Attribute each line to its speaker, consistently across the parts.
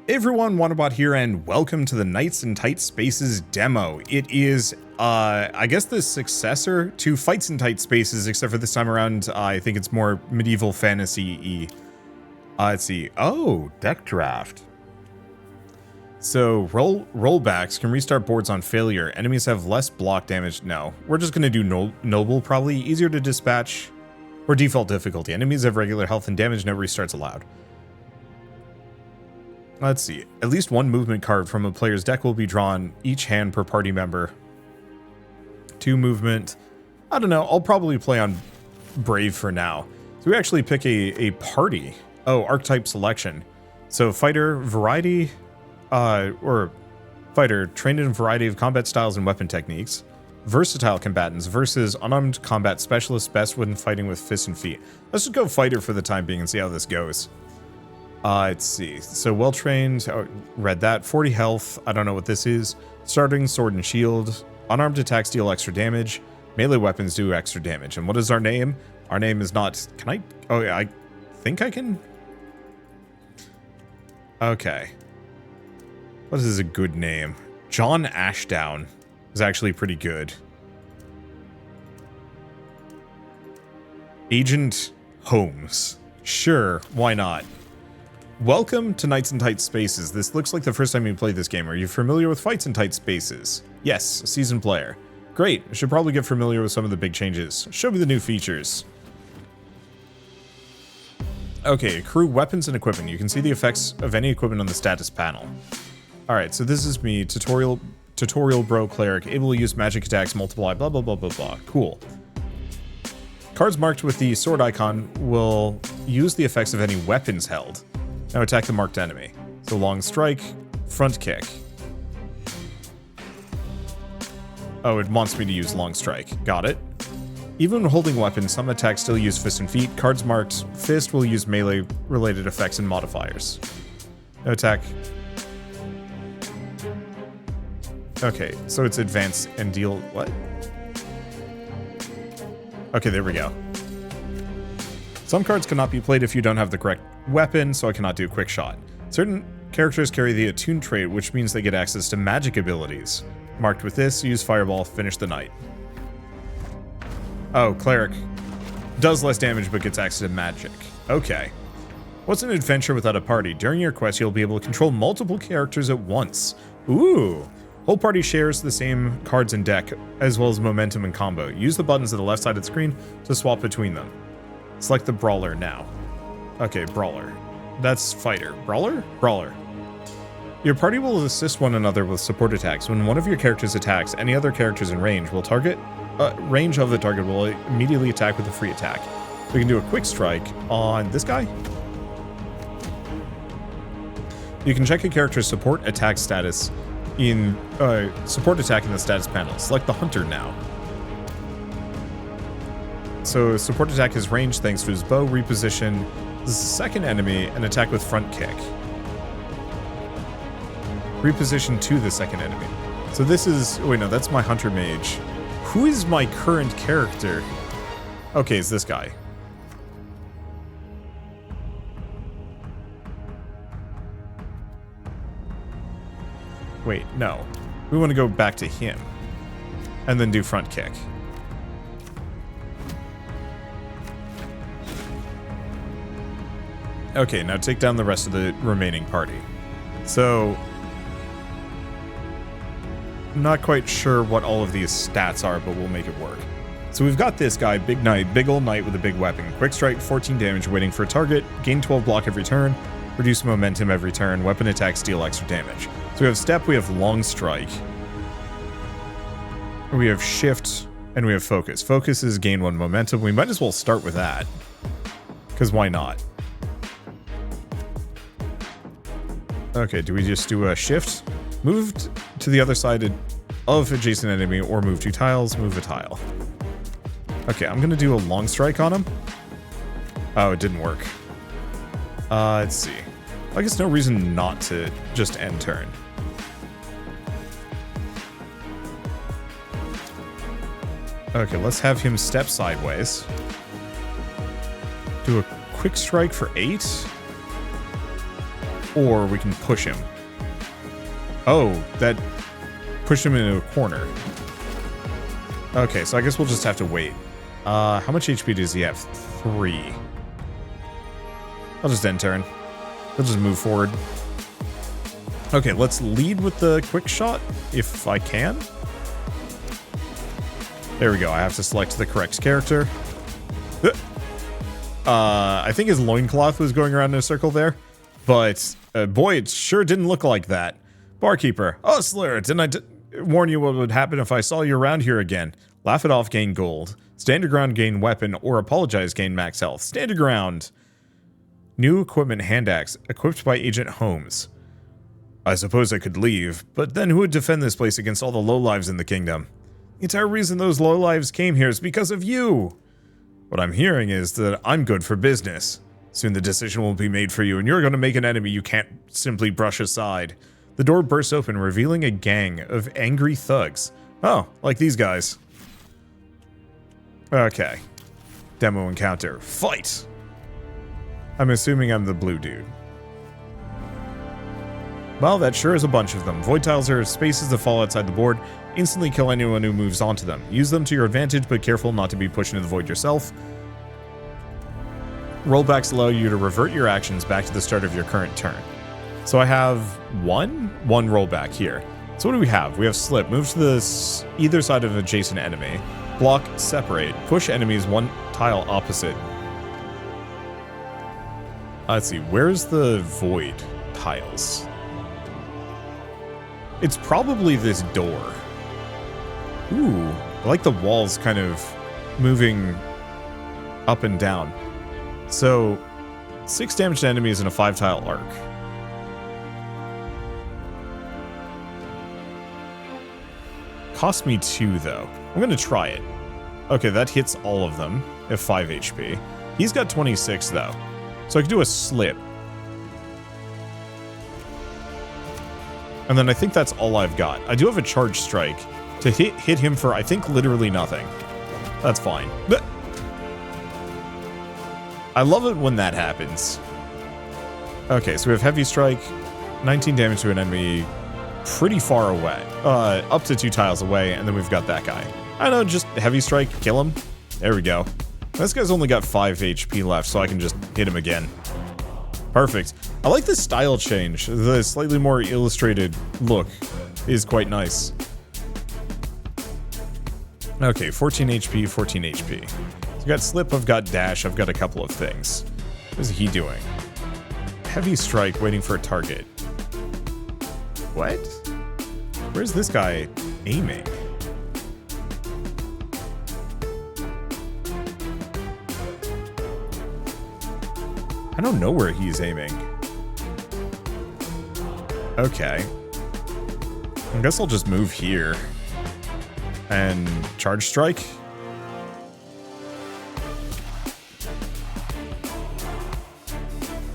Speaker 1: Hey everyone, Wanderbot here, and welcome to the Knights in Tight Spaces demo. It is, I guess the successor to Fights in Tight Spaces, except for this time around, I think it's more medieval fantasy-y. Let's see. Oh, Deckbuilder. So, rollbacks can restart boards on failure. Enemies have less block damage. No, we're just going to do Noble, probably. Easier to dispatch, or default difficulty. Enemies have regular health and damage, no restarts allowed. Let's see. At least one movement card from a player's deck will be drawn each hand per party member. 2 movement. I don't know. I'll probably play on Brave for now. So we actually pick a party. Oh, archetype selection. So fighter, variety, or fighter trained in a variety of combat styles and weapon techniques. Versatile combatants versus unarmed combat specialists best when fighting with fists and feet. Let's just go fighter for the time being and see how this goes. Let's see. So well-trained, read that. 40 health, I don't know what this is. Starting sword and shield. Unarmed attacks deal extra damage. Melee weapons do extra damage. And what is our name? Our name is not... Can I... Oh, yeah, I think I can... Okay. What is a good name? John Ashdown is actually pretty good. Agent Holmes. Sure, why not? Welcome to Knights in Tight Spaces. This looks like the first time you played this game. Are you familiar with Fights in Tight Spaces? Yes, a seasoned player. Great, I should probably get familiar with some of the big changes. Show me the new features. Okay, accrue weapons and equipment. You can see the effects of any equipment on the status panel. Alright, so this is me, tutorial bro cleric, able to use magic attacks, multiply, blah blah blah blah blah. Cool. Cards marked with the sword icon will use the effects of any weapons held. Now attack the marked enemy. So long strike, front kick. Oh, it wants me to use long strike. Got it. Even when holding weapons, some attacks still use fist and feet. Cards marked fist will use melee related effects and modifiers. No attack. Okay, so it's advance and deal what? Okay, there we go. Some cards cannot be played if you don't have the correct weapon, so I cannot do quick shot. Certain characters carry the attune trait, which means they get access to magic abilities. Marked with this, use fireball, finish the night. Oh, cleric. Does less damage but gets access to magic. Okay. What's an adventure without a party? During your quest, you'll be able to control multiple characters at once. Ooh. Whole party shares the same cards and deck, as well as momentum and combo. Use the buttons at the left side of the screen to swap between them. Select the brawler now. Okay, brawler. That's fighter. Brawler? Brawler. Your party will assist one another with support attacks. When one of your characters attacks, any other characters in range will range of the target will immediately attack with a free attack. We can do a quick strike on this guy. You can check a character's support attack status in support attack in the status panel. Select the hunter now. So support attack is range thanks to his bow. Reposition the second enemy and attack with front kick. Reposition to the second enemy. So this is... Wait, no, that's my hunter mage. Who is my current character? Okay, it's this guy. Wait, no. We want to go back to him. And then do front kick. Okay, now take down the rest of the remaining party. So, I'm not quite sure what all of these stats are, but we'll make it work. So we've got this guy, big knight, big old knight with a big weapon. Quick strike, 14 damage, waiting for a target, gain 12 block every turn, reduce momentum every turn, weapon attacks deal extra damage. So we have step, we have long strike, we have shift, and we have focus. Focus is gain 1 momentum. We might as well start with that, because why not? Okay, do we just do a shift? Move to the other side of adjacent enemy, or move 2 tiles, move a tile. Okay, I'm gonna do a long strike on him. Oh, it didn't work. Let's see. I guess no reason not to just end turn. Okay, let's have him step sideways. Do a quick strike for 8. or we can push him. Oh, that pushed him into a corner. Okay, so I guess we'll just have to wait. How much HP does he have? 3. I'll just end turn. He'll just move forward. Okay, let's lead with the quick shot, if I can. There we go. I have to select the correct character. I think his loincloth was going around in a circle there. But, boy, it sure didn't look like that. Barkeeper. Oh, Slayer, didn't I warn you what would happen if I saw you around here again? Laugh it off, gain gold. Stand your ground, gain weapon, or apologize, gain max health. Stand your ground. New equipment hand axe, equipped by Agent Holmes. I suppose I could leave, but then who would defend this place against all the lowlives in the kingdom? The entire reason those lowlives came here is because of you. What I'm hearing is that I'm good for business. Soon the decision will be made for you, and you're going to make an enemy you can't simply brush aside. The door bursts open, revealing a gang of angry thugs. Oh, like these guys. Okay. Demo encounter. Fight! I'm assuming I'm the blue dude. Well, that sure is a bunch of them. Void tiles are spaces that fall outside the board. Instantly kill anyone who moves onto them. Use them to your advantage, but careful not to be pushed into the void yourself. Rollbacks allow you to revert your actions back to the start of your current turn. So I have one rollback here. So what do we have? We have slip. Move to the either side of an adjacent enemy. Block, separate. Push enemies one tile opposite. Let's see. Where's the void tiles? It's probably this door. Ooh, I like the walls kind of moving up and down. So, 6 damage to enemies in a 5-tile arc. Cost me 2, though. I'm going to try it. Okay, that hits all of them at 5 HP. He's got 26, though. So I could do a slip. And then I think that's all I've got. I do have a charge strike to hit him for, I think, literally nothing. That's fine. But I love it when that happens. Okay, so we have heavy strike, 19 damage to an enemy pretty far away. Up to 2 tiles away, and then we've got that guy. I know, just heavy strike, kill him. There we go. This guy's only got 5 HP left, so I can just hit him again. Perfect. I like the style change. The slightly more illustrated look is quite nice. Okay, 14 HP, 14 HP. So I've got slip, I've got dash, I've got a couple of things. What is he doing? Heavy strike, waiting for a target. What? Where's this guy aiming? I don't know where he's aiming. Okay. I guess I'll just move here. And charge strike?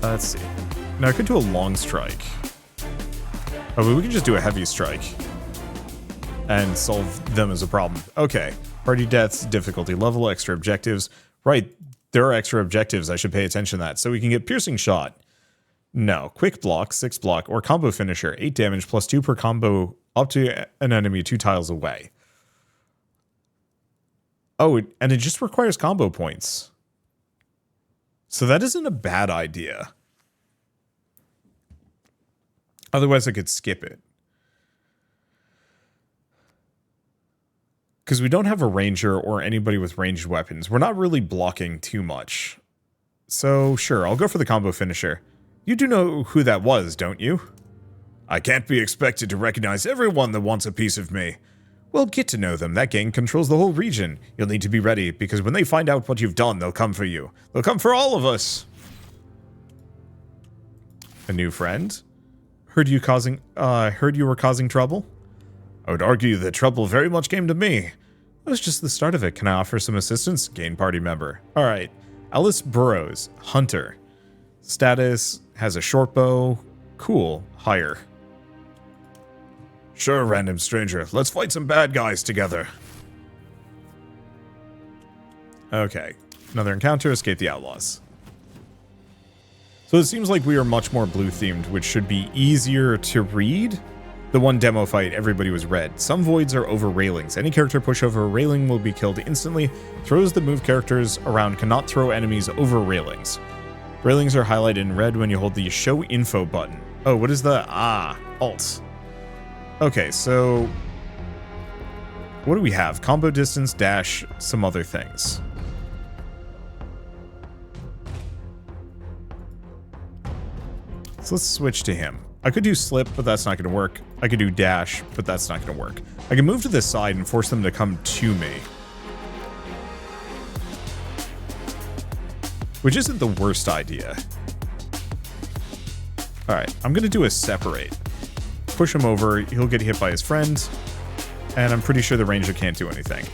Speaker 1: Let's see. No, I could do a long strike. Oh, but we can just do a heavy strike. And solve them as a problem. Okay. Party deaths, difficulty level, extra objectives. Right. There are extra objectives I should pay attention to that. So we can get piercing shot. No. Quick block, 6 block, or combo finisher. 8 damage plus 2 per combo up to an enemy 2 tiles away. Oh, and it just requires combo points. So that isn't a bad idea. Otherwise I could skip it. Because we don't have a ranger or anybody with ranged weapons. We're not really blocking too much. So, sure, I'll go for the combo finisher. You do know who that was, don't you? I can't be expected to recognize everyone that wants a piece of me. Well, get to know them. That gang controls the whole region. You'll need to be ready, because when they find out what you've done, they'll come for you. They'll come for all of us. A new friend? Heard you were causing trouble? I would argue that trouble very much came to me. That was just the start of it. Can I offer some assistance? Gain party member. Alright. Alice Burrows. Hunter. Status. Has a short bow. Cool. Hire. Sure, random stranger. Let's fight some bad guys together. Okay. Another encounter. Escape the outlaws. So So it seems like we are much more blue themed, which should be easier to read. The one demo fight, everybody was red. Some voids are over railings. Any character push over a railing will be killed instantly. Throws that move characters around cannot throw enemies over railings. Railings are highlighted in red when you hold the show info button. Oh, what is the alt? Okay, so what do we have? Combo distance, dash, some other things. So let's switch to him. I could do slip, but that's not going to work. I could do dash, but that's not going to work. I can move to this side and force them to come to me. Which isn't the worst idea. Alright, I'm going to do a separate. Push him over, he'll get hit by his friend, and I'm pretty sure the ranger can't do anything.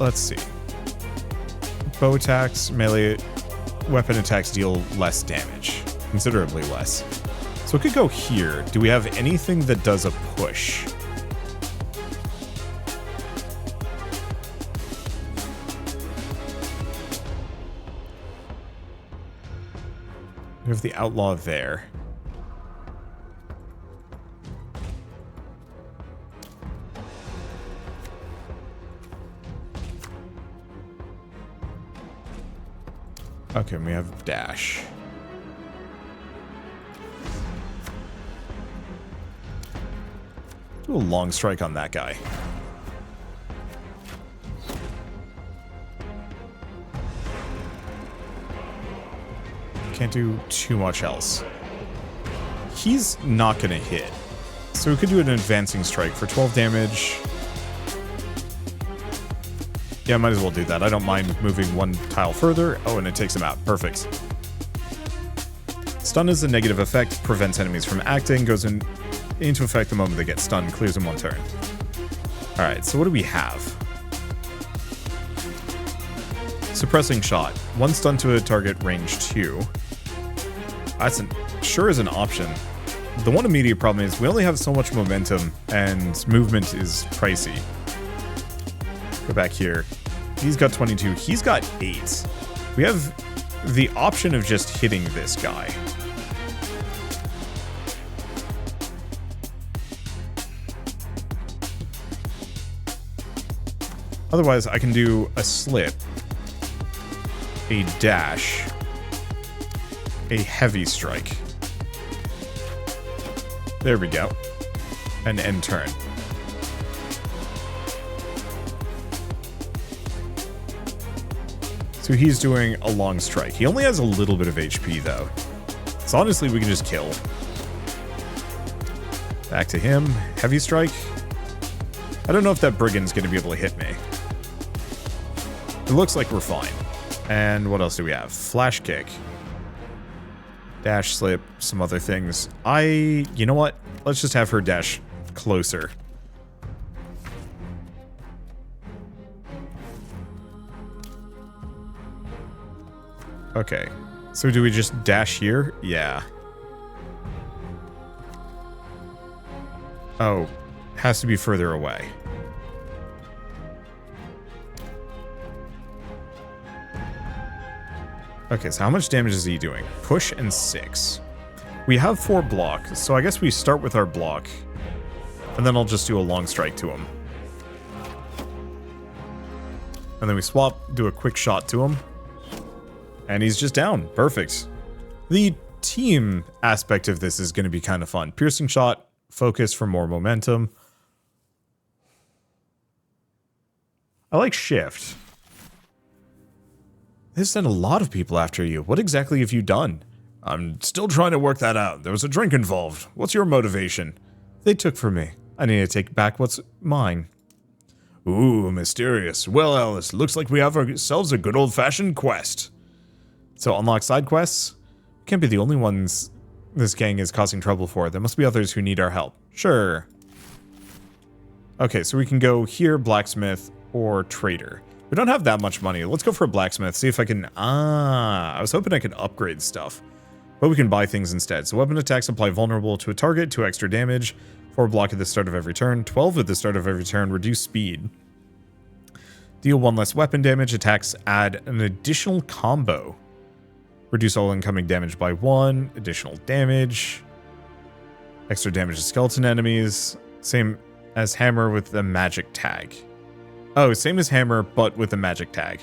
Speaker 1: Let's see. Bow attacks, melee weapon attacks deal less damage. Considerably less. So it could go here. Do we have anything that does a push? We have the outlaw there. Okay, we have dash. Do a long strike on that guy. Can't do too much else. He's not gonna hit. So we could do an advancing strike for 12 damage. Yeah, might as well do that. I don't mind moving one tile further. Oh, and it takes him out. Perfect. Stun is a negative effect, prevents enemies from acting, goes into effect the moment they get stunned, clears in one turn. Alright, so what do we have? Suppressing shot. One stun to a target, range 2. That's sure is an option. The one immediate problem is we only have so much momentum, and movement is pricey. Go back here. He's got 22. He's got 8. We have the option of just hitting this guy. Otherwise, I can do a slip, a dash, a heavy strike. There we go. An end turn. So he's doing a long strike. He only has a little bit of HP, though. So honestly, we can just kill. Back to him. Heavy strike. I don't know if that brigand's going to be able to hit me. It looks like we're fine. And what else do we have? Flash kick. Dash, slip, some other things. You know what? Let's just have her dash closer. Okay, so do we just dash here? Yeah. Oh, has to be further away. Okay, so how much damage is he doing? Push and 6. We have 4 block, so I guess we start with our block. And then I'll just do a long strike to him. And then we swap, do a quick shot to him. And he's just down. Perfect. The team aspect of this is going to be kind of fun. Piercing shot, focus for more momentum. I like shift. They sent a lot of people after you. What exactly have you done? I'm still trying to work that out. There was a drink involved. What's your motivation? They took from me. I need to take back what's mine. Ooh, mysterious. Well, Alice, looks like we have ourselves a good old-fashioned quest. So unlock side quests? Can't be the only ones this gang is causing trouble for. There must be others who need our help. Sure. Okay, so we can go here, blacksmith, or trader. We don't have that much money. Let's go for a blacksmith, see if I can... I was hoping I could upgrade stuff. But we can buy things instead. So weapon attacks apply vulnerable to a target, 2 extra damage. 4 block at the start of every turn, 12 at the start of every turn, reduce speed. Deal 1 less weapon damage, attacks add an additional combo. Reduce all incoming damage by 1, additional damage. Extra damage to skeleton enemies. Same as hammer with the magic tag. Oh, same as hammer, but with the magic tag.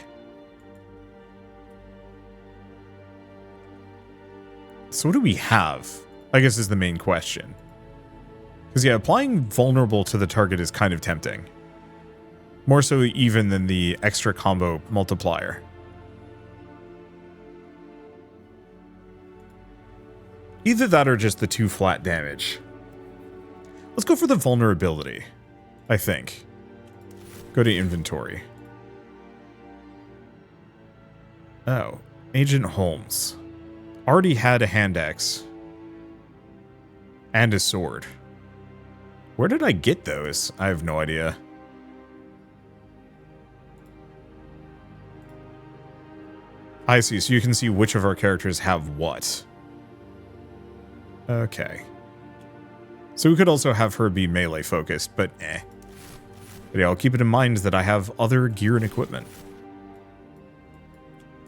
Speaker 1: So what do we have? I guess is the main question. Because yeah, applying vulnerable to the target is kind of tempting. More so even than the extra combo multiplier. Either that or just the 2 flat damage. Let's go for the vulnerability, I think. Go to inventory. Oh, Agent Holmes. Already had a hand axe. And a sword. Where did I get those? I have no idea. I see, so you can see which of our characters have what. Okay. So we could also have her be melee focused, but eh. But yeah, I'll keep it in mind that I have other gear and equipment.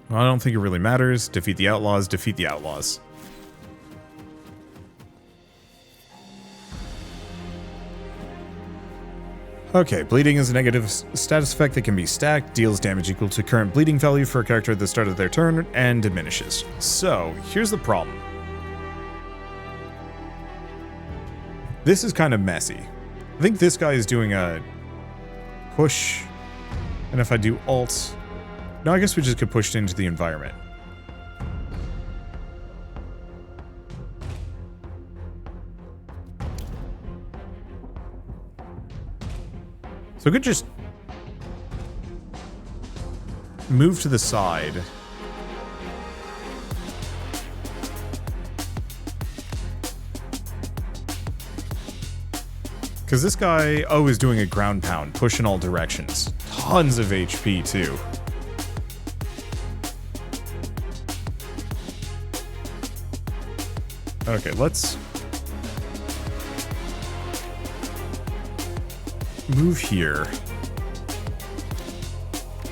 Speaker 1: Well, I don't think it really matters. Defeat the outlaws, defeat the outlaws. Okay, bleeding is a negative status effect that can be stacked, deals damage equal to current bleeding value for a character at the start of their turn, and diminishes. So, here's the problem. This is kind of messy. I think this guy is doing a push, and if I do alt... No, I guess we just get pushed into the environment. So I could just move to the side. Because this guy, oh, is doing a ground pound, push in all directions. Tons of HP, too. Okay, let's move here.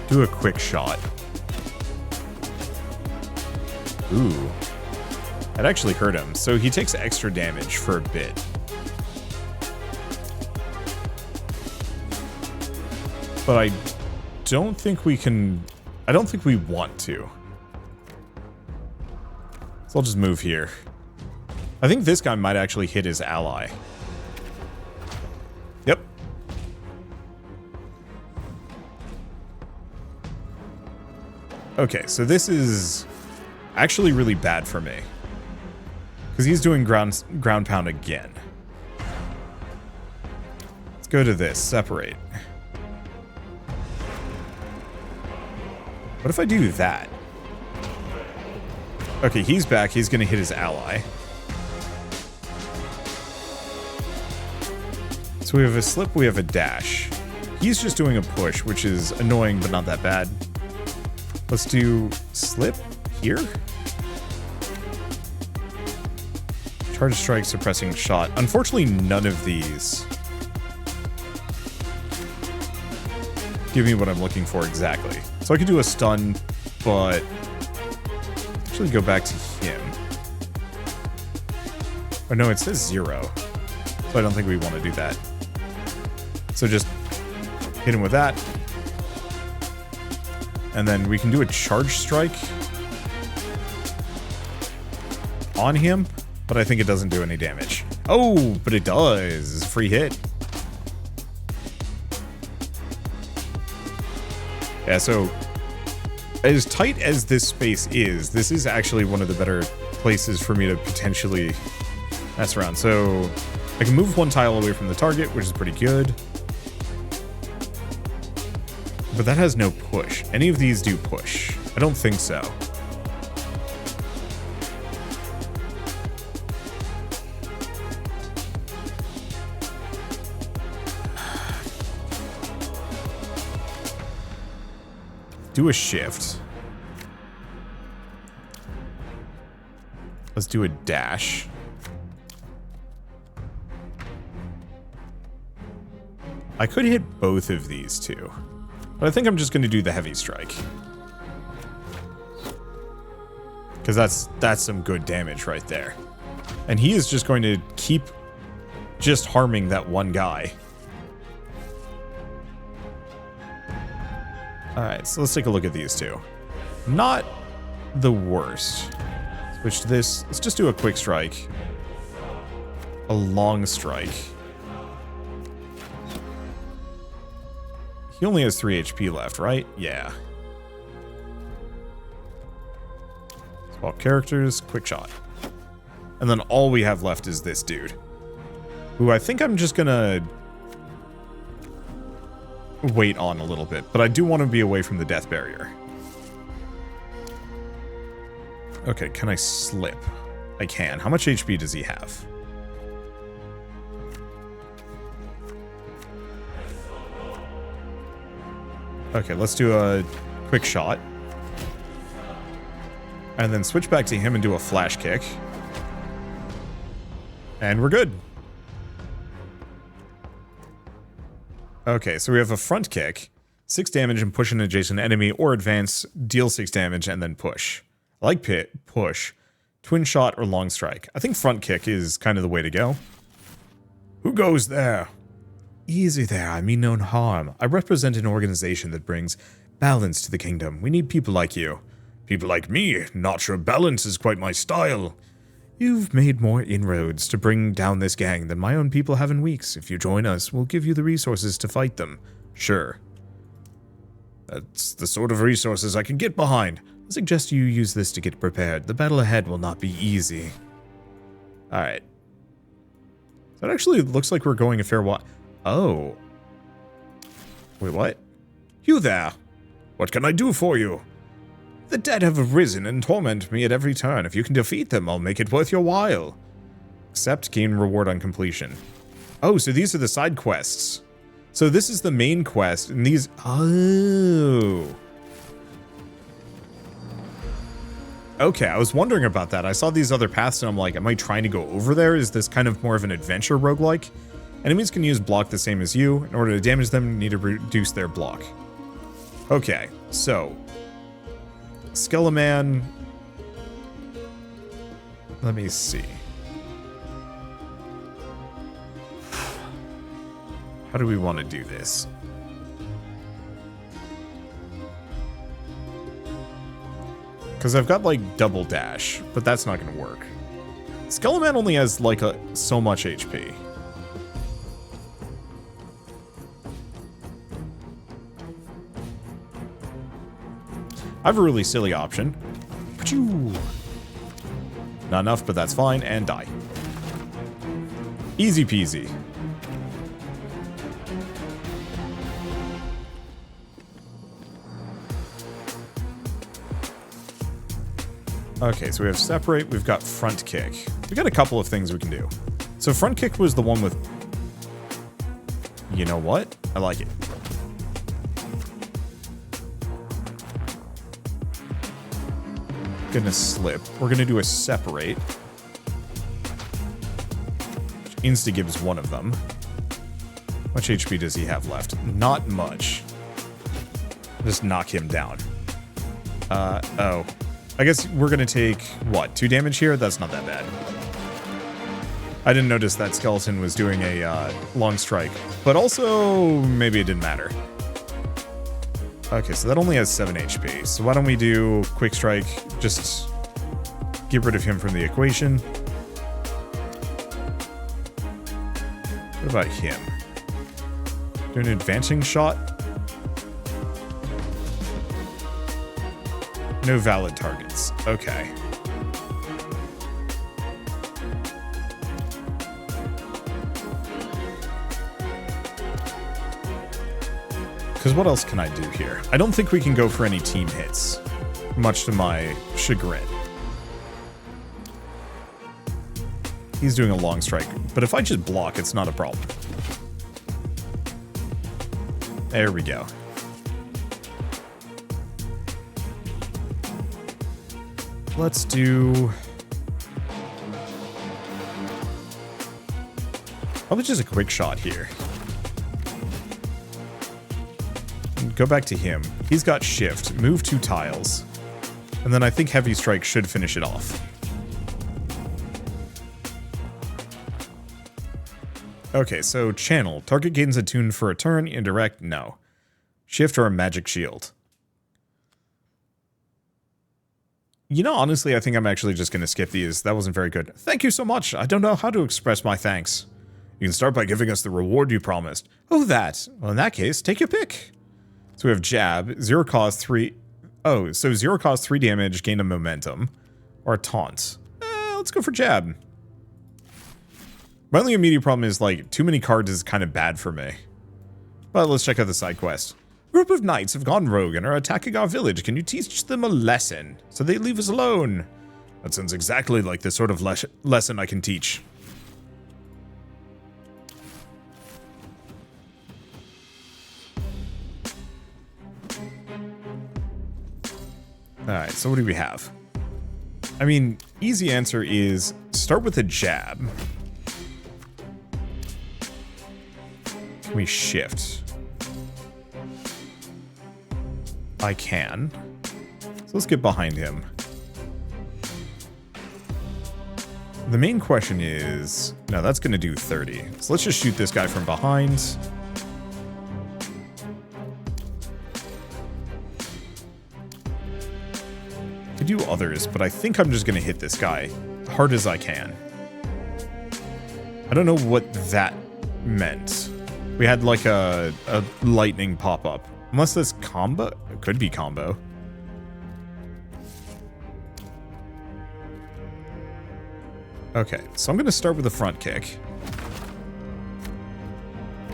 Speaker 1: Do a quick shot. Ooh. That actually hurt him, so he takes extra damage for a bit. But I don't think we can... I don't think we want to. So I'll just move here. I think this guy might actually hit his ally. Yep. Okay, so this is actually really bad for me. Because he's doing ground pound again. Let's go to this. Separate. What if I do that? Okay, he's back. He's going to hit his ally. So we have a slip, we have a dash. He's just doing a push, which is annoying, but not that bad. Let's do slip here. Charge strike, suppressing shot. Unfortunately, none of these give me what I'm looking for exactly. So I could do a stun, but actually go back to him. Oh no, it says 0. So I don't think we want to do that. So just hit him with that. And then we can do a charge strike on him, but I think it doesn't do any damage. Oh, but it does. It's a free hit. Yeah, so as tight as this space is, this is actually one of the better places for me to potentially mess around. So I can move one tile away from the target, which is pretty good. But that has no push. Any of these do push? I don't think so. Do a shift. Let's do a dash. I could hit both of these two, but I think I'm just going to do the heavy strike. Because that's some good damage right there. And he is just going to keep just harming that one guy. Alright, so let's take a look at these two. Not the worst. Switch to this. Let's just do a quick strike. A long strike. He only has 3 HP left, right? Yeah. Swap characters, quick shot. And then all we have left is this dude. Who I think I'm just gonna wait on a little bit. But I do want to be away from the death barrier. Okay, can I slip? I can. How much HP does he have? Okay, let's do a quick shot. And then switch back to him and do a flash kick. And we're good. Okay, so we have a front kick. 6 damage and push an adjacent enemy, or advance, deal 6 damage, and then push. I like push, twin shot, or long strike. I think front kick is kind of the way to go. Who goes there? Easy there, I mean no harm. I represent an organization that brings balance to the kingdom. We need people like you. People like me? Not sure balance is quite my style. You've made more inroads to bring down this gang than my own people have in weeks. If you join us, we'll give you the resources to fight them. Sure. That's the sort of resources I can get behind. I suggest you use this to get prepared. The battle ahead will not be easy. Alright. That actually looks like we're going a fair while. Oh. Wait, what? You there. What can I do for you? The dead have arisen and torment me at every turn. If you can defeat them, I'll make it worth your while. Accept, gain reward on completion. Oh, so these are the side quests. So this is the main quest, and these... Oh. Okay, I was wondering about that. I saw these other paths, and I'm like, am I trying to go over there? Is this kind of more of an adventure roguelike? Enemies can use block the same as you. In order to damage them, you need to reduce their block. Okay, so... Skeleman. Let me see. How do we want to do this? Because I've got like double dash, but that's not going to work. Skeleman only has like so much HP. I have a really silly option. Not enough, but that's fine, and die. Easy peasy. Okay, so we have separate, we've got front kick. We got a couple of things we can do. So front kick was the one with... You know what? I like it. Gonna slip. We're gonna do a separate. Insta gives one of them. How much HP does he have left? Not much. Just knock him down. Oh. I guess we're gonna take, what, 2 damage here? That's not that bad. I didn't notice that skeleton was doing a long strike. But also, maybe it didn't matter. Okay, so that only has 7 HP. So why don't we do quick strike, just get rid of him from the equation. What about him? Do an advancing shot? No valid targets. Okay. Because what else can I do here? I don't think we can go for any team hits, much to my chagrin. He's doing a long strike, but if I just block, it's not a problem. There we go. Let's do... probably just a quick shot here. go back to him. He's got shift, move 2 tiles. And then I think heavy strike should finish it off. Okay, so channel. Target gains attune for a turn. Indirect, no. Shift or a magic shield. You know, honestly, I think I'm actually just going to skip these. That wasn't very good. Thank you so much. I don't know how to express my thanks. You can start by giving us the reward you promised. Oh, that. Well, in that case, take your pick. So we have jab, 0 cost 3. Oh, so 0 cost 3 damage, gain a momentum. Or a taunt. Let's go for jab. My only immediate problem is, like, too many cards is kind of bad for me. But let's check out the side quest. A group of knights have gone rogue and are attacking our village. Can you teach them a lesson so they leave us alone? That sounds exactly like the sort of lesson I can teach. Alright, so what do we have? I mean, easy answer is start with a jab. Can we shift? I can. So let's get behind him. The main question is... No, that's going to do 30. So let's just shoot this guy from behind. I do others, but I think I'm just going to hit this guy hard as I can. I don't know what that meant. We had like a lightning pop-up. Unless this combo? It could be combo. Okay, so I'm going to start with a front kick.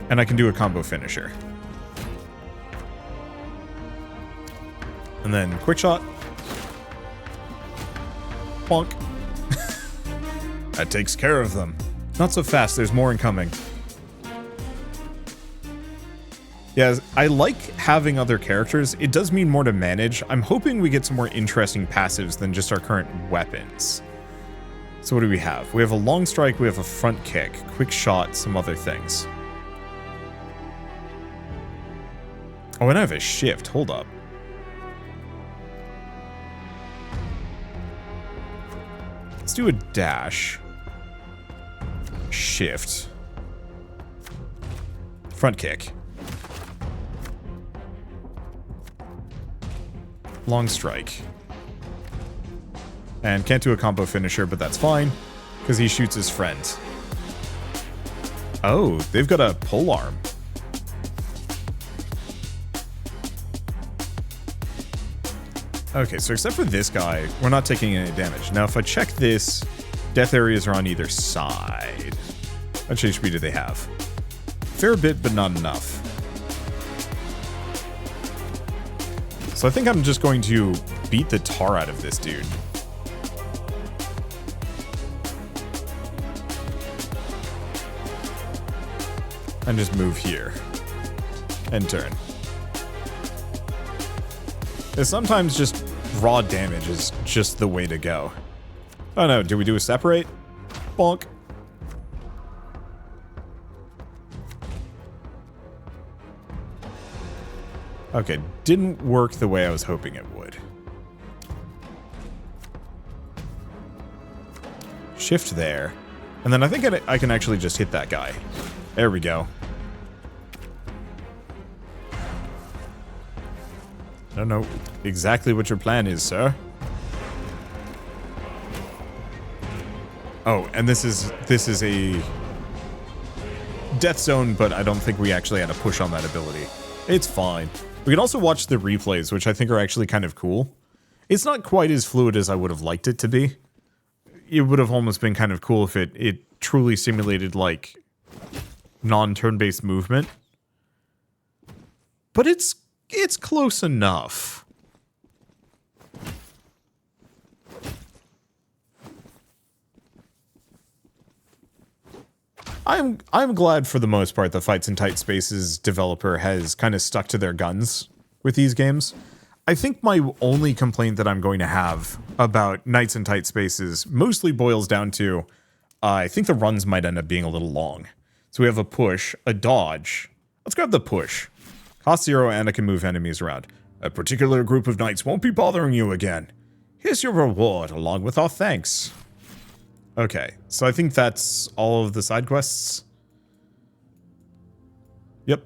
Speaker 1: And I can do a combo finisher. And then quick shot. Bonk. That takes care of them. Not so fast, there's more incoming. Yeah, I like having other characters. It does mean more to manage. I'm hoping we get some more interesting passives than just our current weapons. So what do we have? We have a long strike, we have a front kick, quick shot, some other things. Oh, and I have a shift. Hold up. Let's do a dash. Shift. Front kick. Long strike. And can't do a combo finisher, but that's fine, because he shoots his friend. Oh, they've got a pole arm. Okay, so except for this guy, we're not taking any damage. Now, if I check this, death areas are on either side. How much HP do they have? Fair bit, but not enough. So I think I'm just going to beat the tar out of this dude. And just move here. And turn. And sometimes just raw damage is just the way to go. Oh no, do we do a separate? Bonk. Okay, didn't work the way I was hoping it would. Shift there. And then I think I can actually just hit that guy. There we go. I don't know exactly what your plan is, sir. Oh, and this is a death zone, but I don't think we actually had a push on that ability. It's fine. We can also watch the replays, which I think are actually kind of cool. It's not quite as fluid as I would have liked it to be. It would have almost been kind of cool if it truly simulated, like, non-turn-based movement. But it's close enough. I'm glad for the most part the Fights in Tight Spaces developer has kind of stuck to their guns with these games. I think my only complaint that I'm going to have about Knights in Tight Spaces mostly boils down to I think the runs might end up being a little long. So we have a push, a dodge. Let's grab the push. Cost 0 and I can move enemies around. A particular group of knights won't be bothering you again. Here's your reward along with our thanks. Okay, so I think that's all of the side quests. Yep.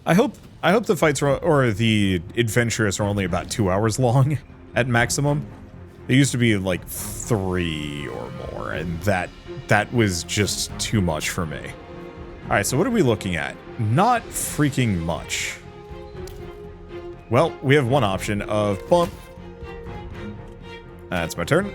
Speaker 1: I hope the fights are, or the adventures are only about 2 hours long at maximum. They used to be like 3 or more, and that was just too much for me. Alright, so what are we looking at? Not freaking much. Well, we have one option of bump. That's my turn.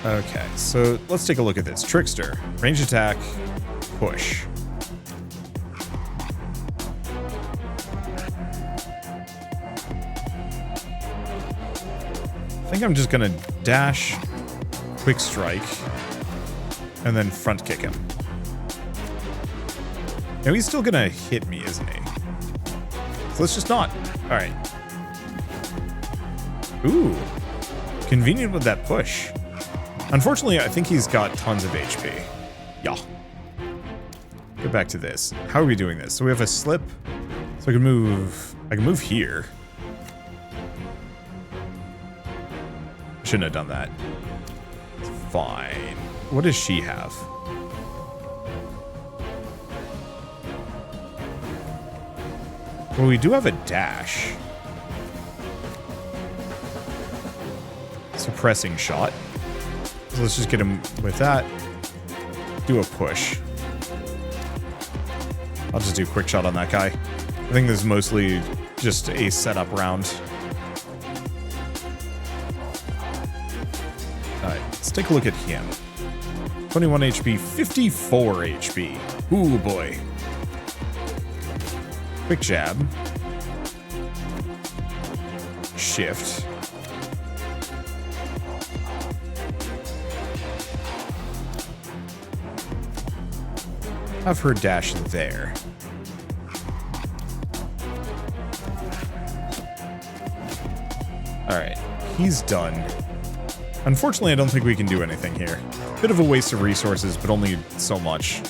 Speaker 1: Okay, so let's take a look at this. Trickster, range attack, push. I think I'm just gonna dash, quick strike, and then front kick him. Now he's still gonna hit me, isn't he? So let's just not. Alright. Ooh. Convenient with that push. Unfortunately, I think he's got tons of HP. Yeah. Get back to this. How are we doing this? So we have a slip. So I can move here. Shouldn't have done that. It's fine. What does she have? Well, we do have a dash. Suppressing shot. So let's just get him with that. Do a push. I'll just do a quick shot on that guy. I think this is mostly just a setup round. Alright, let's take a look at him. 21 HP, 54 HP. Ooh boy. Quick jab. Shift. Have her dash there. Alright, he's done. Unfortunately, I don't think we can do anything here. Bit of a waste of resources, but only so much.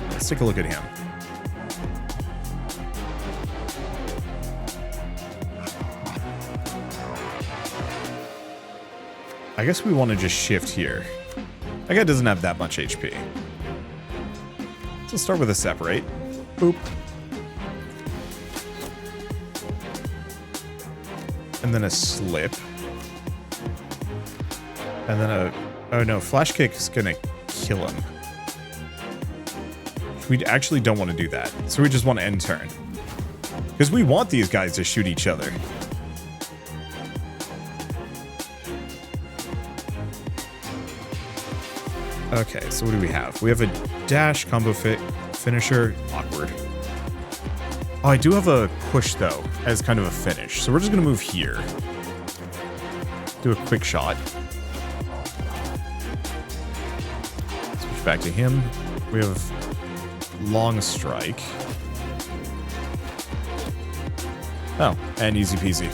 Speaker 1: Let's take a look at him. I guess we want to just shift here. That guy doesn't have that much HP. So start with a separate. Boop. And then a slip. And then a... Oh no, flash kick is gonna kill him. We actually don't want to do that. So we just want to end turn. Because we want these guys to shoot each other. Okay, so what do we have? We have a dash combo finisher. Awkward. Oh, I do have a push, though, as kind of a finish. So we're just going to move here. Do a quick shot. Switch back to him. We have long strike. Oh, and easy peasy.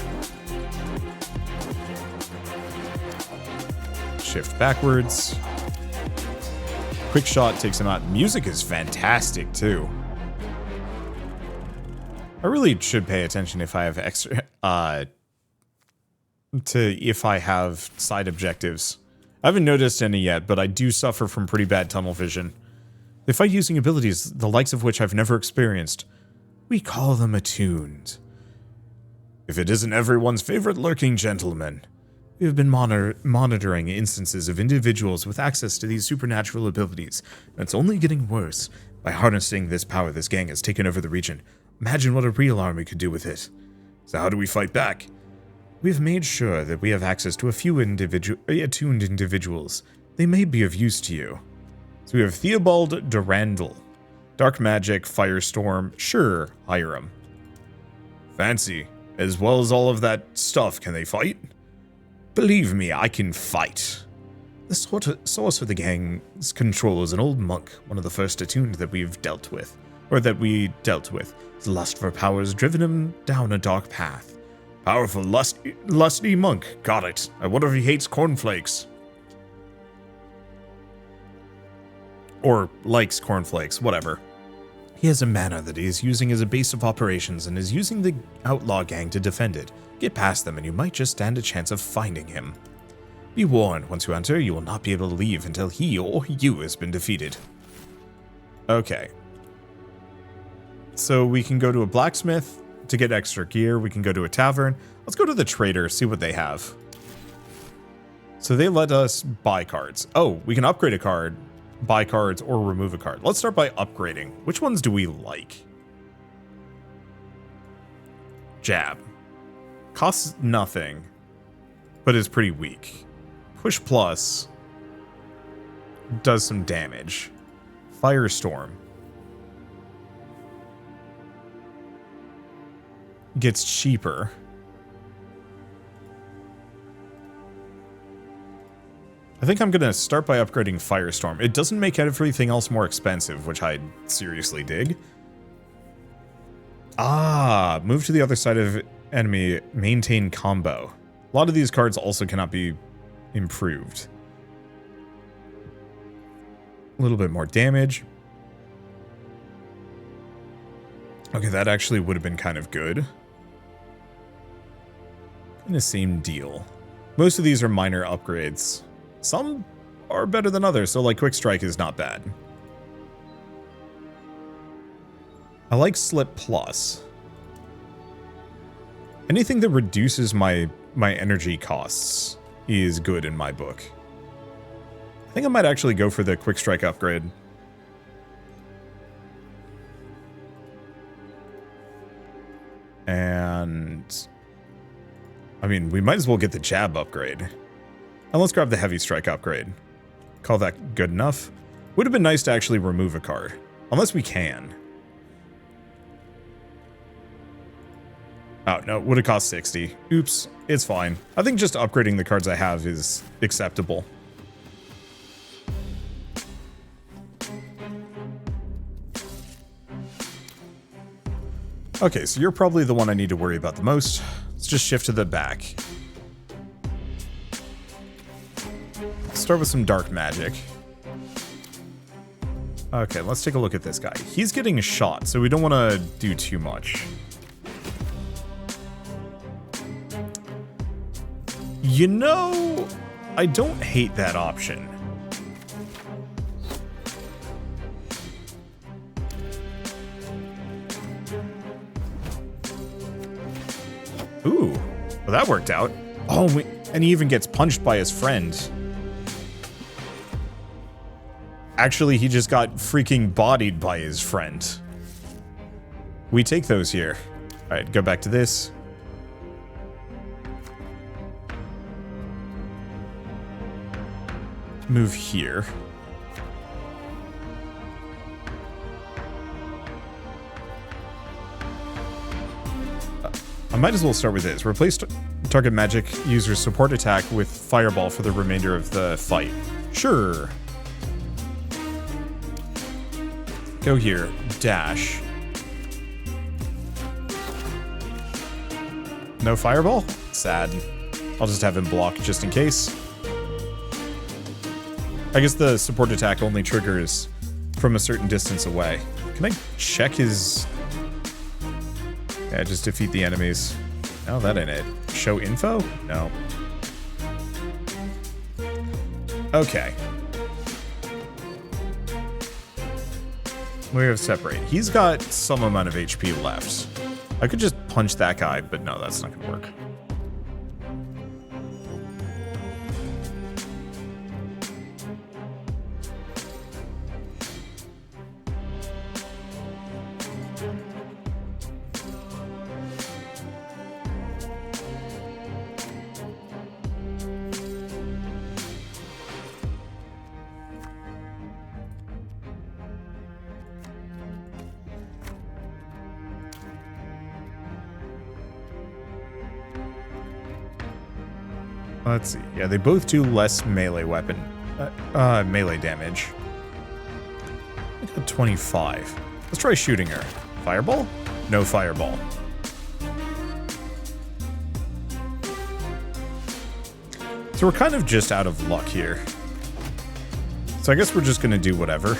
Speaker 1: Shift backwards. Quick shot takes him out. Music is fantastic, too. I really should pay attention if I have extra, if I have side objectives. I haven't noticed any yet, but I do suffer from pretty bad tunnel vision. They fight using abilities, the likes of which I've never experienced. We call them attuned. If it isn't everyone's favorite lurking gentleman. We have been monitoring instances of individuals with access to these supernatural abilities, and it's only getting worse. By harnessing this power, this gang has taken over the region. Imagine what a real army could do with it. So how do we fight back? We've made sure that we have access to a few attuned individuals. They may be of use to you. So we have Theobald Durandal. Dark magic, firestorm, sure, hire him. Fancy. As well as all of that stuff, can they fight? Believe me, I can fight. The source of the gang's control is an old monk, one of the first attuned that we've dealt with. Or that we dealt with. His lust for power has driven him down a dark path. Powerful, lusty monk. Got it. I wonder if he hates cornflakes. Or likes cornflakes, whatever. He has a manor that he is using as a base of operations and is using the outlaw gang to defend it. Get past them and you might just stand a chance of finding him. Be warned, once you enter, you will not be able to leave until he or you has been defeated. Okay. So we can go to a blacksmith to get extra gear. We can go to a tavern. Let's go to the trader, see what they have. So they let us buy cards. Oh, we can upgrade a card, buy cards, or remove a card. Let's start by upgrading. Which ones do we like? Jab. Costs nothing, but is pretty weak. Push plus does some damage. Firestorm gets cheaper. I think I'm going to start by upgrading Firestorm. It doesn't make everything else more expensive, which I seriously dig. Ah, move to the other side of enemy, maintain combo. A lot of these cards also cannot be improved. A little bit more damage. Okay, that actually would have been kind of good. In the same deal. Most of these are minor upgrades. Some are better than others, so like Quick Strike is not bad. I like Slip Plus. Anything that reduces my energy costs is good in my book. I think I might actually go for the Quick Strike upgrade. And I mean, we might as well get the Jab upgrade. And let's grab the Heavy Strike upgrade. Call that good enough. Would have been nice to actually remove a card. Unless we can. Oh, no, would have cost 60. Oops, it's fine. I think just upgrading the cards I have is acceptable. Okay, so you're probably the one I need to worry about the most. Let's just shift to the back. Start with some dark magic. Okay, let's take a look at this guy. He's getting shot, so we don't want to do too much. You know, I don't hate that option. Ooh, well that worked out. Oh, and he even gets punched by his friend. Actually, he just got freaking bodied by his friend. We take those here. All right, go back to this. Move here. I might as well start with this. Replace target magic user's support attack with Fireball for the remainder of the fight. Sure. Go here. Dash. No Fireball? Sad. I'll just have him block just in case. I guess the support attack only triggers from a certain distance away. Can I check his... Yeah, just defeat the enemies. No, that ain't it. Show info? No. Okay. We have separate. He's got some amount of HP left. I could just punch that guy, but no, that's not gonna work. Let's see. Yeah, they both do less melee weapon, melee damage. I got 25. Let's try shooting her. Fireball? No fireball. So we're kind of just out of luck here. So I guess we're just going to do whatever.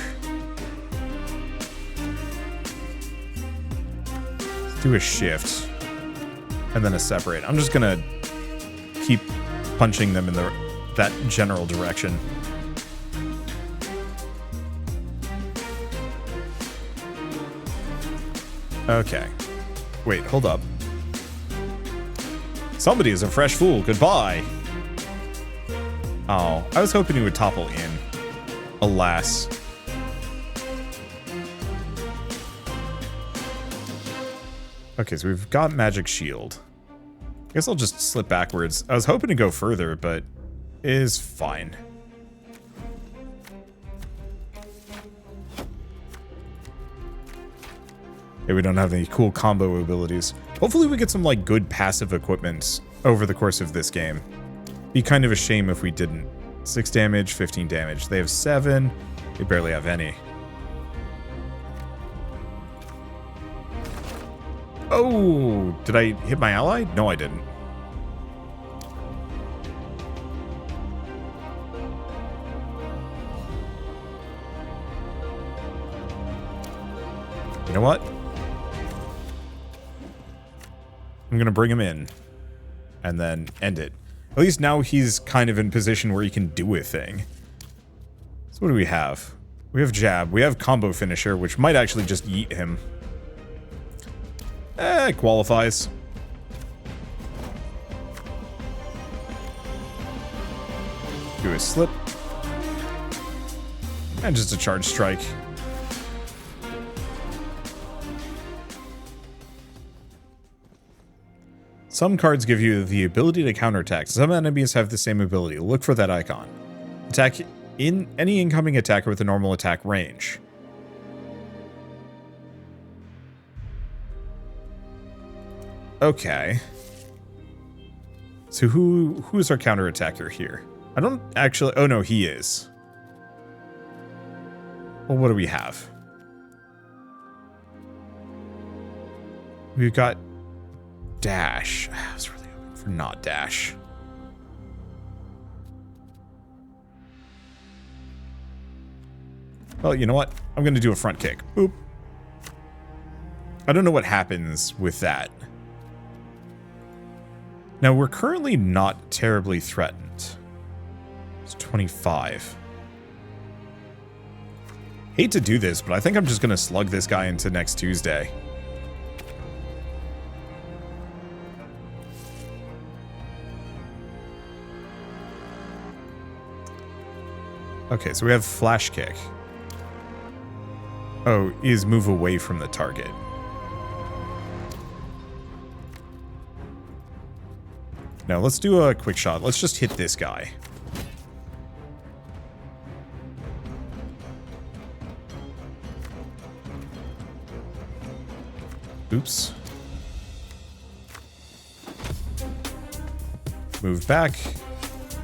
Speaker 1: Let's do a shift. And then a separate. I'm just going to keep punching them in that general direction. Okay. Wait, hold up. Somebody is a fresh fool. Goodbye. Oh, I was hoping he would topple in. Alas. Okay, so we've got magic shield. I guess I'll just slip backwards. I was hoping to go further, but it is fine. Okay, we don't have any cool combo abilities. Hopefully we get some, like, good passive equipment over the course of this game. Be kind of a shame if we didn't. 6 damage, 15 damage. They have 7. They barely have any. Oh, did I hit my ally? No, I didn't. You know what? I'm going to bring him in and then end it. At least now he's kind of in position where he can do a thing. So what do we have? We have jab. We have combo finisher, which might actually just yeet him. It qualifies. Do a slip. And just a charge strike. Some cards give you the ability to counterattack. Some enemies have the same ability. Look for that icon. Attack in any incoming attacker with a normal attack range. Okay. So who's our counterattacker here? I don't actually... Oh, no, he is. Well, what do we have? We've got dash. I was really hoping for not dash. Well, you know what? I'm going to do a front kick. Boop. I don't know what happens with that. Now, we're currently not terribly threatened. It's 25. Hate to do this, but I think I'm just going to slug this guy into next Tuesday. Okay, so we have flash kick. Oh, is move away from the target. Now, let's do a quick shot. Let's just hit this guy. Oops. Move back.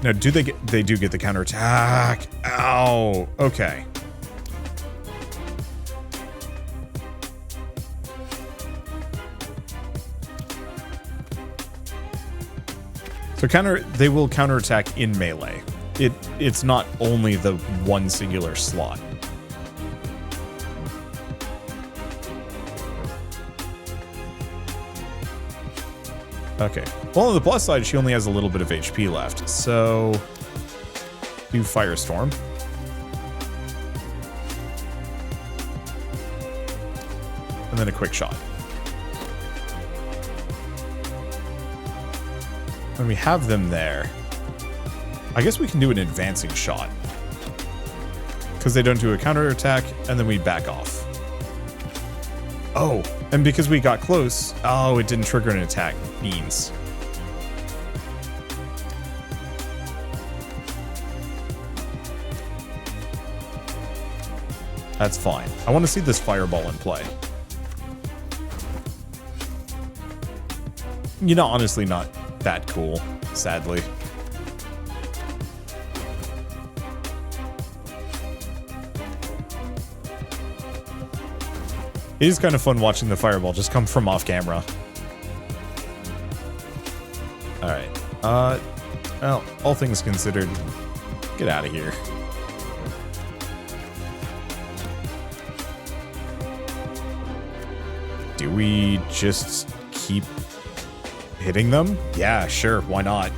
Speaker 1: Now, do they get... They do get the counterattack. Ow. Okay. So they will counterattack in melee. It's not only the one singular slot. Okay. Well, on the plus side, she only has a little bit of HP left, so do Firestorm. And then a quick shot. When we have them there, I guess we can do an advancing shot. Because they don't do a counterattack, and then we back off. Oh, and because we got close, oh, it didn't trigger an attack. Beans. That's fine. I want to see this fireball in play. You know, honestly, not that cool, sadly. It is kind of fun watching the fireball just come from off camera. Alright. Well, all things considered, get out of here. Do we just keep hitting them? Yeah, sure, why not?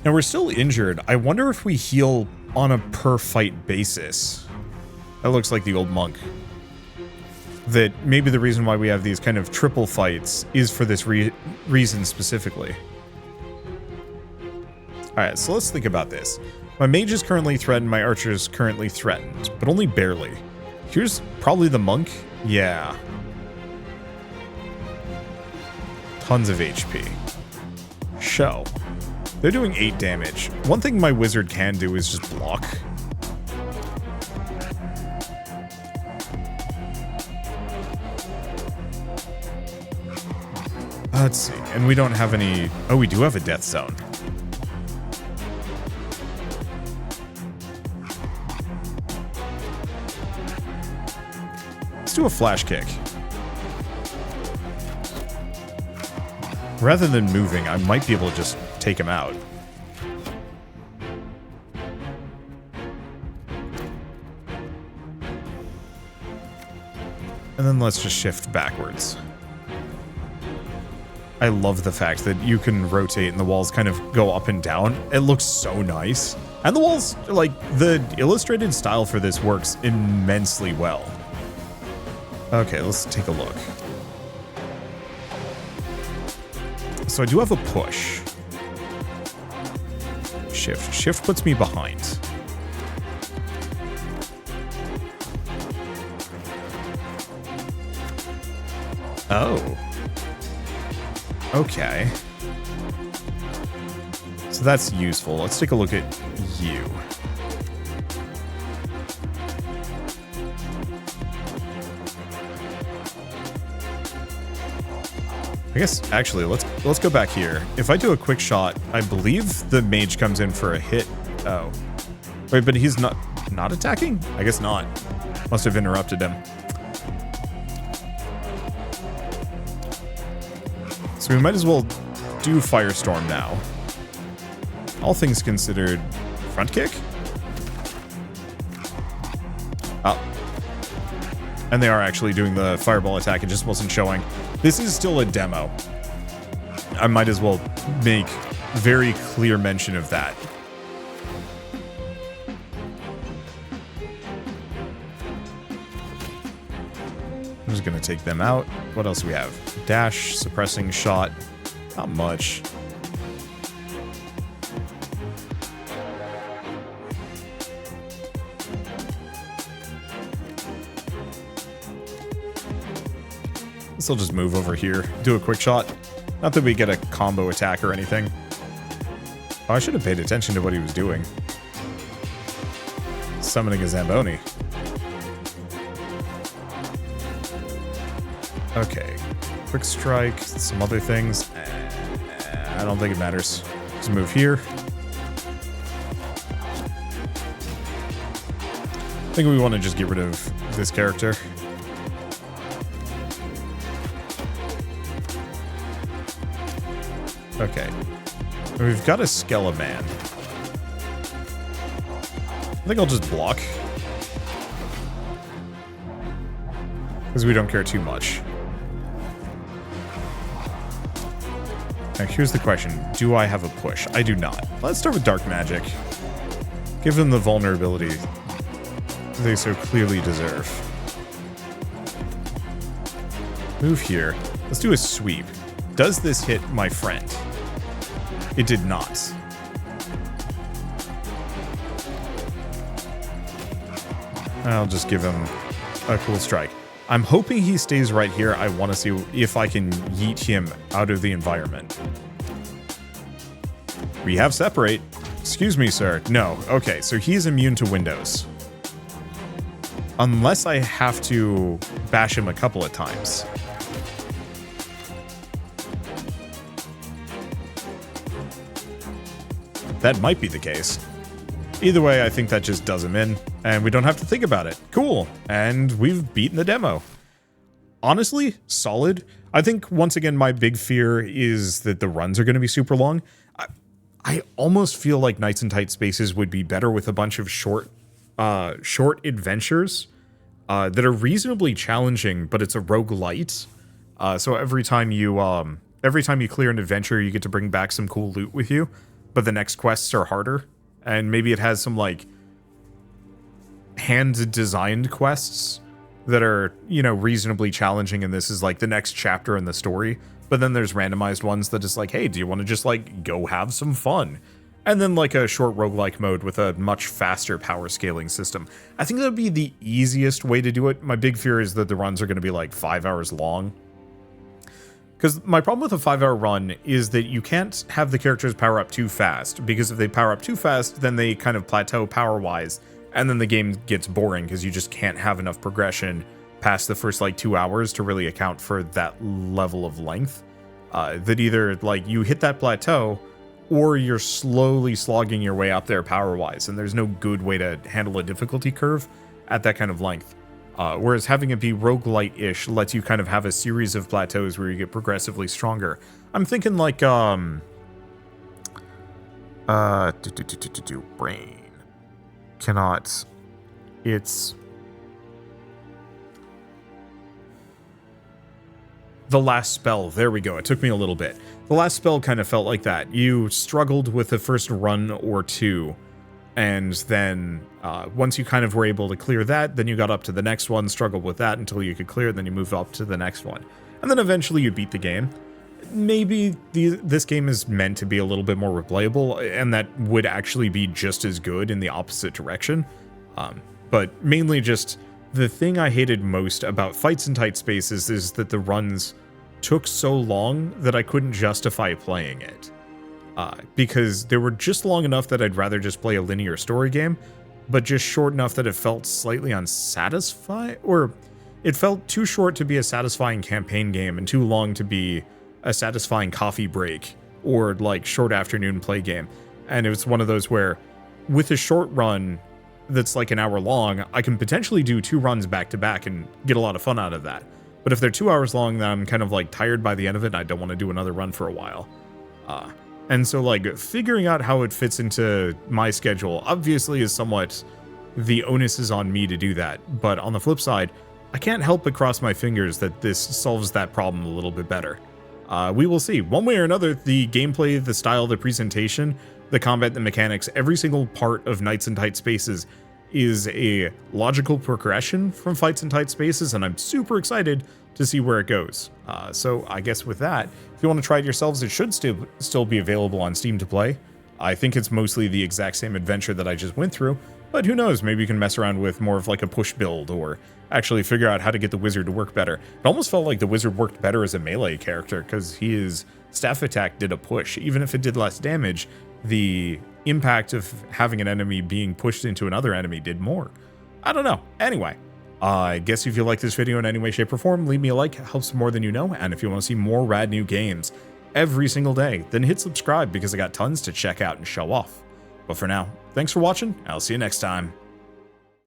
Speaker 1: Now we're still injured. I wonder if we heal on a per fight basis. That looks like the old monk. That maybe the reason why we have these kind of triple fights is for this reason specifically. Alright, so let's think about this. My mage is currently threatened, my archer is currently threatened, but only barely. Here's probably the monk. Yeah. Tons of HP. Show. They're doing 8 damage. One thing my wizard can do is just block. Let's see. And we don't have any... Oh, we do have a death zone. Let's do a flash kick. Rather than moving, I might be able to just take him out. And then let's just shift backwards. I love the fact that you can rotate and the walls kind of go up and down. It looks so nice. And the walls, like, the illustrated style for this works immensely well. Okay, let's take a look. So I do have a push. Shift. Shift puts me behind. Oh. Okay. So that's useful. Let's take a look at you. I guess, actually, let's go back here. If I do a quick shot, I believe the mage comes in for a hit. Oh. Wait, but he's not attacking? I guess not. Must have interrupted him. So we might as well do Firestorm now. All things considered, front kick? Oh. And they are actually doing the fireball attack, it just wasn't showing. This is still a demo. I might as well make very clear mention of that. I'm just gonna take them out. What else do we have? Dash, suppressing shot. Not much. I'll just move over here, do a quick shot. Not that we get a combo attack or anything. Oh, I should have paid attention to what he was doing. Summoning a Zamboni. Okay. Quick strike, some other things. I don't think it matters. Just move here. I think we want to just get rid of this character. Okay. We've got a Skeleman. I think I'll just block. Because we don't care too much. Now here's the question. Do I have a push? I do not. Let's start with Dark Magic. Give them the vulnerability they so clearly deserve. Move here. Let's do a sweep. Does this hit my friend? It did not. I'll just give him a cool strike. I'm hoping he stays right here. I want to see if I can yeet him out of the environment. We have separate. Excuse me, sir. No. Okay, so he's immune to windows. Unless I have to bash him a couple of times. That might be the case. Either way, I think that just does him in, and we don't have to think about it. Cool, and we've beaten the demo. honestly, solid. I think, once again, my big fear is that the runs are going to be super long. I almost feel like Nights in Tight Spaces would be better with a bunch of short adventures that are reasonably challenging, but it's a roguelite. So every time you clear an adventure, you get to bring back some cool loot with you, but the next quests are harder, and maybe it has some like hand-designed quests that are, you know, reasonably challenging, and this is like the next chapter in the story. But then there's randomized ones that is like, hey, do you want to just like go have some fun? And then like a short roguelike mode with a much faster power scaling system. I think that would be the easiest way to do it. My big fear is that the runs are going to be like 5 hours long. Because my problem with a 5-hour run is that you can't have the characters power up too fast, because if they power up too fast, then they kind of plateau power-wise, and then the game gets boring because you just can't have enough progression past the first like 2 hours to really account for that level of length. That either like you hit that plateau, or you're slowly slogging your way up there power-wise, and there's no good way to handle a difficulty curve at that kind of length. Whereas having it be roguelite-ish lets you kind of have a series of plateaus where you get progressively stronger. I'm thinking like, brain. Cannot. It's The Last Spell. There we go. It took me a little bit. The Last Spell kind of felt like that. You struggled with the first run or two, and then once you kind of were able to clear that, then you got up to the next one, struggled with that until you could clear it, then you move up to the next one. And then eventually you beat the game. Maybe this game is meant to be a little bit more replayable, and that would actually be just as good in the opposite direction. But mainly just the thing I hated most about Fights in Tight Spaces is that the runs took so long that I couldn't justify playing it. Because they were just long enough that I'd rather just play a linear story game, but just short enough that it felt slightly unsatisfying, or it felt too short to be a satisfying campaign game and too long to be a satisfying coffee break or like short afternoon play game. And it was one of those where with a short run that's like an hour long, I can potentially do 2 runs back to back and get a lot of fun out of that. But if they're 2 hours long, then I'm kind of like tired by the end of it and I don't want to do another run for a while. And so like figuring out how it fits into my schedule obviously is somewhat, the onus is on me to do that. But on the flip side, I can't help but cross my fingers that this solves that problem a little bit better. We will see. One way or another, the gameplay, the style, the presentation, the combat, the mechanics, every single part of Nights in Tight Spaces is a logical progression from Fights in Tight Spaces, and I'm super excited to see where it goes. So I guess with that, if you want to try it yourselves, it should still be available on Steam to play. I think it's mostly the exact same adventure that I just went through, but who knows, maybe you can mess around with more of like a push build, or actually figure out how to get the wizard to work better. It almost felt like the wizard worked better as a melee character, because his staff attack did a push. Even if it did less damage, the impact of having an enemy being pushed into another enemy did more. I don't know. Anyway, I guess if you like this video in any way, shape, or form, leave me a like. It helps more than you know. And if you want to see more rad new games every single day, then hit subscribe, because I got tons to check out and show off. But for now, thanks for watching. I'll see you next time.